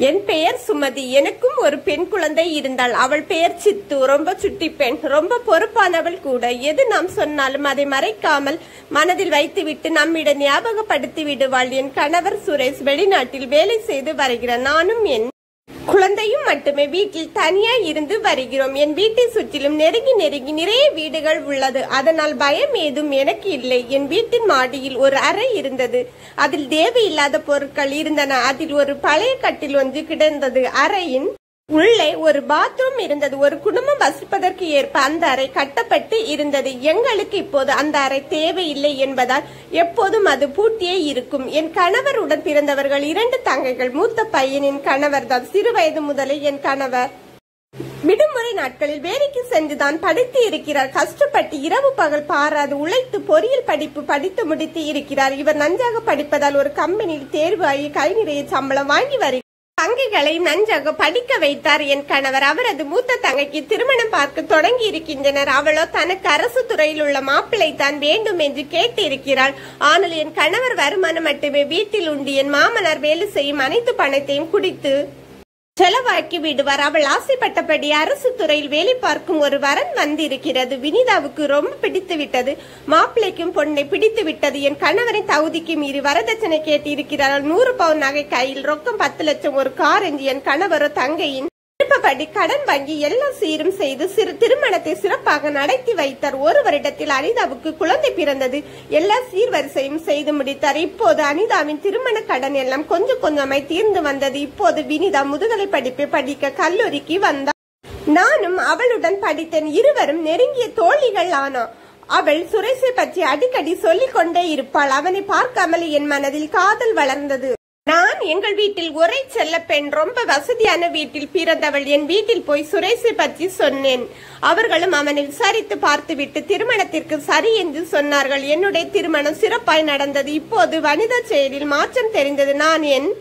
என் பெயர் சுமதி. எனக்கும் ஒரு பெண் குழந்தை இருந்தாள். அவள் பெயர் சித்து. ரொம்ப சுட்டி பெண், ரொம்ப பொறுப்பானவள் கூட. எது நாம் சொன்னாலும் அதை மறைக்காமல் மனதில் வைத்துவிட்டு நம்மிடம் ஞாபகப்படுத்தி விடுவாள். என் கணவர் சுரேஷ் வெளிநாட்டில் வேலை செய்து வருகிறார். நானும் என் குழந்தையும் மட்டுமே வீட்டில் தனியா இருந்து வருகிறோம். என் வீட்டை சுற்றிலும் நெருங்கி நெருங்கி நிறைய வீடுகள் உள்ளது. அதனால் பயம் ஏதும் எனக்கு இல்லை. என் வீட்டின் மாடியில் ஒரு அறை இருந்தது. அதில் தேவையில்லாத பொருட்கள் இருந்தன. அதில் ஒரு பழைய கட்டில் ஒன்று கிடந்தது. அறையின் உள்ளே ஒரு பாத்ரூம் இருந்தது. ஒரு குடும்பம் வசிப்பதற்கு ஏற்ப அந்த அறை கட்டப்பட்டு இருந்தது. எங்களுக்கு இப்போது அந்த அறை தேவையில்லை என்பதால் எப்போதும் அது பூட்டியே இருக்கும். என் கணவருடன் பிறந்தவர்கள் 2 தங்கைகள். மூத்த பையனின் கணவர் தான். சிறு வயது முதலே என் கணவர் விடுமுறை நாட்களில் வேலைக்கு சென்றுதான் படித்து இருக்கிறார். கஷ்டப்பட்டு இரவு பகல் பாராது உழைத்து பொறியியல் படிப்பு படித்து முடித்து இருக்கிறார். இவர் நன்றாக படிப்பதால் ஒரு கம்பெனியில் தேர்வு ஆகி கை நிறைய சம்பளம் வாங்கி வருகிறார். தங்கைகளை நன்றாக படிக்க வைத்தார் என் கணவர். அவரது மூத்த தங்கைக்கு திருமணம் பார்க்க தொடங்கி இருக்கின்றனர். அவளோ தனக்கு அரசு துறையில் உள்ள மாப்பிள்ளை தான் வேண்டும் என்று கேட்டு இருக்கிறாள். ஆனால் என் கணவர் வருமானம் மட்டுமே வீட்டில் உண்டு. என் மாமனார் வேலை செய்யும் அனைத்து பணத்தையும் குடித்து செலவாக்கி விடுவார். அவள் ஆசைப்பட்டபடி அரசு துறையில் வேலை பார்க்கும் ஒரு வரன் வந்திருக்கிறது. வினிதாவுக்கு ரொம்ப பிடித்து விட்டது. மாப்பிள்ளைக்கும் பொண்ணை பிடித்து விட்டது. என் கணவரின் தகுதிக்கு மீறி வரதட்சணை கேட்டு இருக்கிறார்கள். 100 பவுன் நகை கையில், ரொக்கம் 10 லட்சம், ஒரு கார் என்று என் கணவரோ தங்கையின் விருப்பப்படி கடன் வாங்கி எல்லா சீரும் செய்து திருமணத்தை சிறப்பாக நடத்தி வைத்தார். 1 வருடத்தில் அனிதாவுக்கு குழந்தை பிறந்தது. எல்லா சீர்வரிசையும் செய்து முடித்தார். இப்போது அனிதாவின் திருமண கடன் எல்லாம் கொஞ்சம் கொஞ்சமாய் தீர்ந்து வந்தது. இப்போது வினிதா முதுகலை படிப்பை படிக்க கல்லூரிக்கு வந்தார். நானும் அவளுடன் படித்தேன். இருவரும் நெருங்கிய தோழிகள் ஆனோம். அவள் சுரேஷை பற்றி அடிக்கடி சொல்லிக் கொண்டே இருப்பாள். அவனை பார்க்காமல் என் மனதில் காதல் வளர்ந்தது. நான் எங்கள் வீட்டில் ஒரே செல்ல பெண். ரொம்ப வசதியான வீட்டில் பிறந்தவள். என் வீட்டில் போய் சுரேஷை பற்றி சொன்னேன். அவர்களும் அவனை விசாரித்து பார்த்துவிட்டு திருமணத்திற்கு சரி என்று சொன்னார்கள். என்னுடைய திருமணம் சிறப்பாய் நடந்தது. இப்போது வனிதா செயலில் மாற்றம் தெரிந்தது. நான் என்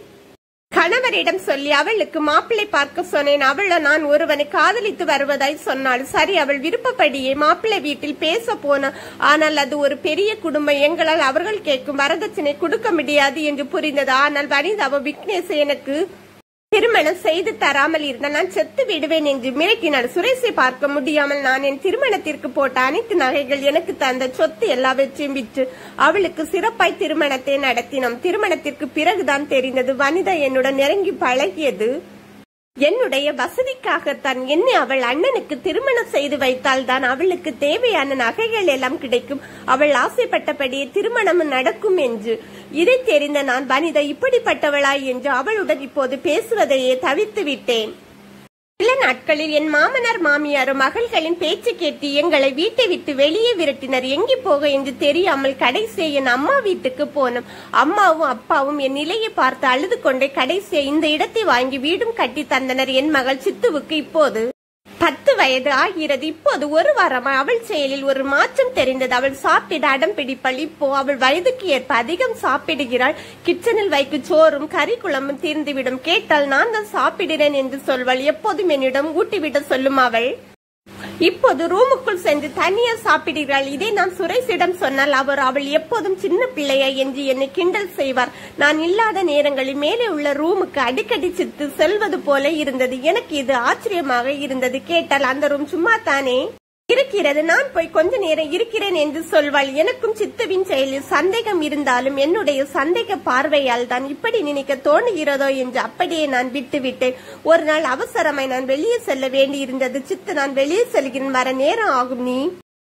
கணவரிடம் சொல்லி அவளுக்கு மாப்பிள்ளை பார்க்க சொன்னேன். அவள நான் ஒருவனை காதலித்து வருவதாய் சொன்னாள். சரி, அவள் விருப்பப்படியே மாப்பிள்ளை வீட்டில் பேச போன. ஆனால் அது ஒரு பெரிய குடும்பம். எங்களால் அவர்கள் கேட்கும் வரதட்சணை கொடுக்க முடியாது என்று புரிந்தது. ஆனால் வனிதாவோ விக்னேஷ் எனக்கு திருமணம் செய்து தராமல் இருந்தால் நான் செத்து விடுவேன் என்று மிரட்டினாள். சுரேஷை பார்க்க முடியாமல் நான் என் திருமணத்திற்கு போட்ட அனைத்து நகைகள், எனக்கு தந்த சொத்து எல்லாவற்றையும் விற்று அவளுக்கு சிறப்பாய் திருமணத்தை நடத்தினோம். திருமணத்திற்கு பிறகுதான் தெரிந்தது வனிதா என்னுடன் நெருங்கி பழகியது என்னுடைய வசதிக்காகத்தான். என்னை அவள் அண்ணனுக்கு திருமணம் செய்து வைத்தால் தான் அவளுக்கு தேவையான நகைகள் எல்லாம் கிடைக்கும். அவள் ஆசைப்பட்டபடியே திருமணமும் நடக்கும் என்று. இதை தெரிந்த நான் வனிதா இப்படிப்பட்டவளாய் என்று அவளுடன் இப்போது பேசுவதையே தவிர்த்து விட்டேன். சில நாட்களில் என் மாமனார் மாமியாரும் மகள்களின் பேச்சு கேட்டு எங்களை வீட்டை விட்டு வெளியே விரட்டினர். எங்கே போக என்று தெரியாமல் கடைசியை என் அம்மா வீட்டுக்கு போனோம். அம்மாவும் அப்பாவும் என் நிலையை பார்த்து அழுது கொண்டே கடைசியை இந்த இடத்தை வாங்கி வீடும் கட்டி தந்தனர். என் மகள் சித்துவுக்கு இப்போது 10 வயது ஆகிறது. இப்போது 1 வாரமா அவள் செயலில் ஒரு மாற்றம் தெரிந்தது. அவள் சாப்பிட அடம் பிடிப்பாள். இப்போ அவள் வயதுக்கு ஏற்ப அதிகம் சாப்பிடுகிறாள். கிச்சனில் வைக்கும் சோறும் கறி குழம்பும் தீர்ந்துவிடும். கேட்டால் நான் தான் சாப்பிடுறேன் என்று சொல்வாள். எப்போதும் என்னிடம் ஊட்டிவிட சொல்லும் அவள். இப்போது ரூமுக்குள் சென்று தனியா சாப்பிடுகிறாள். இதை நான் சுரேஷிடம் சொன்னால் அவள் எப்போதும் சின்ன பிள்ளையா என்று என்னை கிண்டல் செய்வார். நான் இல்லாத நேரங்களில் மேலே உள்ள ரூமுக்கு அடிக்கடி சித்து செல்வது போல இருந்தது. எனக்கு இது ஆச்சரியமாக இருந்தது. கேட்டால் அந்த ரூம் சும்மா தானே இருக்கிறது, நான் போய் கொஞ்ச நேரம் இருக்கிறேன் என்று சொல்வாள். எனக்கும் சித்துவின் செயலில் சந்தேகம் இருந்தாலும் என்னுடைய சந்தேக பார்வையால் தான் இப்படி நினைக்க தோணுகிறதோ என்று அப்படியே நான் விட்டுவிட்டேன். ஒரு நாள் அவசரமாய் நான் வெளியே செல்ல வேண்டி இருந்தது. சித்து, நான் வெளியே செல்கிறேன், வர நேரம் ஆகும், நீ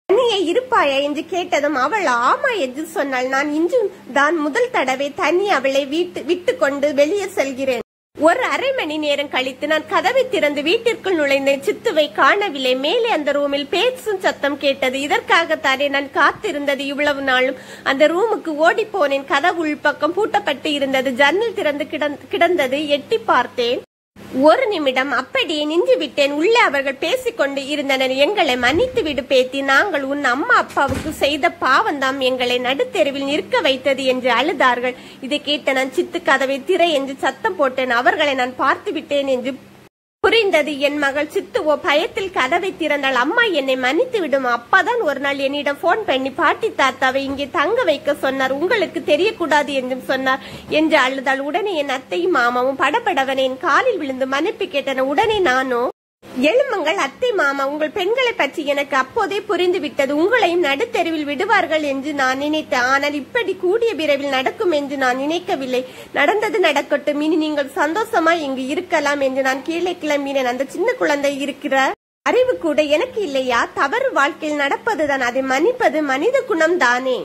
தனியே இருப்பாயா என்று கேட்டதும் அவள் ஆமா என்று சொன்னாள். நான் இன்று தான் முதல் தடவை தனி அவளை விட்டு கொண்டு வெளியே செல்கிறேன். ஒரு அரை மணி நேரம் கழித்து நான் கதவை திறந்து வீட்டிற்குள் நுழைந்தேன். சித்துவை காணவில்லை. மேலே அந்த ரூமில் பேச்சும் சத்தம் கேட்டது. இதற்காகத்தானே நான் காத்திருந்தது இவ்வளவு நாளும். அந்த ரூமுக்கு ஓடி போனேன். கதவு உள்பக்கம் பூட்டப்பட்டு இருந்தது. ஜன்னல் திறந்து கிடந்தது. எட்டி பார்த்தேன். 1 நிமிடம் அப்படியே நின்று விட்டேன். உள்ளே அவர்கள் பேசிக்கொண்டு இருந்தனர். எங்களை மன்னித்து விடு பேத்தி, நாங்கள் உன் அம்மா அப்பாவுக்கு செய்த பாவந்தாம் எங்களை நடுத்தெருவில் நிற்க வைத்தது என்று அழுதார்கள். இதை கேட்ட நான் சித்து கதவை திரை என்று சத்தம் போட்டேன். அவர்களை நான் பார்த்து விட்டேன் என்று புரிந்தது. என் மகள் சித்துவோ பயத்தில் கதவை திறந்தாள். அம்மா, என்னை மன்னித்து விடும். அப்பாதான் ஒரு நாள் என்னிடம் போன் பண்ணி பாட்டி தாத்தாவை இங்கே தங்க வைக்க சொன்னார், உங்களுக்கு தெரியக்கூடாது என்றும் சொன்னார் என்று அழுதாள். உடனே என் அத்தையும் மாமாவும் படபடவன என் காலில் விழுந்து மன்னிப்பு கேட்டன. உடனே நானோ, எழுமுங்கள் அத்தை மாமா, உங்கள் பெண்களை பற்றி எனக்கு அப்போதே புரிந்து விட்டது. உங்களையும் நடுத்தெருவில் விடுவார்கள் என்று நான் நினைத்தேன். ஆனால் இப்படி கூடிய விரைவில் நடக்கும் என்று நான் நினைக்கவில்லை. நடந்தது நடக்கட்டும், இனி நீங்கள் சந்தோஷமா இங்கு இருக்கலாம் என்று நான் கீழே கிளம்பினேன். அந்த சின்ன குழந்தை இருக்கிற அறிவு கூட எனக்கு இல்லையா? தவறு வாழ்க்கையில் நடப்பதுதான், அதை மன்னிப்பது மனித குணம் தானே.